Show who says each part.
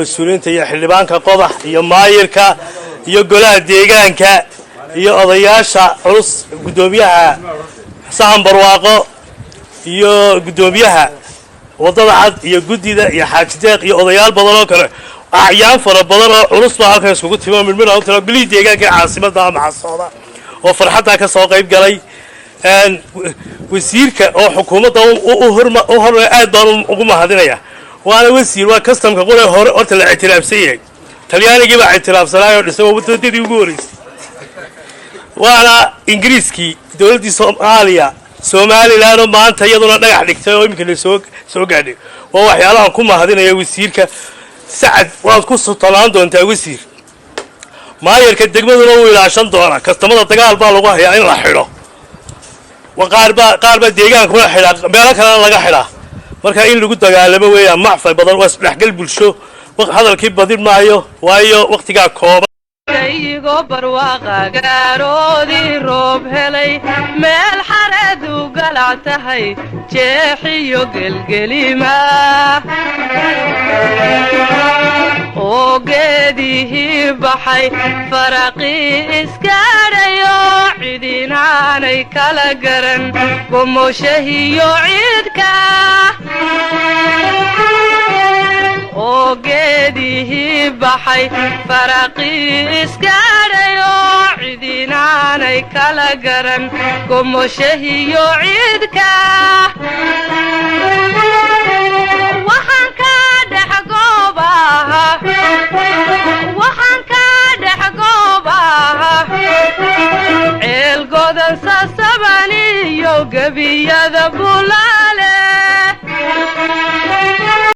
Speaker 1: مسؤولينta iyo xildhibaanka qodax iyo maayirka iyo golaha deegaanka iyo odayaasha culus gudoomiyaha sahan barwaaqo iyo gudoomiyaha wadada cad iyo gudida iyo xaajideeq iyo odayaal badan oo kale ayaan fara badan oo culus baa halkaas ugu timo midna oo bilii deegaanka caasimada maxasooda oo farxadda ka soo qayb galay wasiirka oo xukuumadda u hor aad baan ugu mahadinaya وانا وسير وكاستم كقول هور قلت الاعتراف سيء طلياني جيب اعتراف سلاي ودسوا وتدي وغوريس وانا انجليزكي دولتي سومالي لانو ما انت يدنا دغخ dhigtay oo imika soo gaadhay waa waxyaalaha ku mahadinaya wasiirka sacad waad ku sotolaan doontaa wasiir maayirka degmaduna uu ilaashan doona kastamada dagaal baa lagu hayaa in la xidho qaar ba deegaanka la xidha meel kale laga xidha marka in lagu dagaalamo weeyaan macfay badan waa isdhexgal bulsho hadalkii badin maayo waayo waqtiga kooban
Speaker 2: kaygo barwaaqa gaaroodi roob helay meel xaradu galactahay jeexiyo gelgelima oo geedihii baxay faraqi iskaadhayo cidinaanay kala garan gomoshahiyo ciidka oo geedihii baxay faraqi iskaadhayo cidinaanay kala garan gomoshahiyo ciidka waxaan ka dhex goobaha ceel godan sasabaniyo gebiyada bula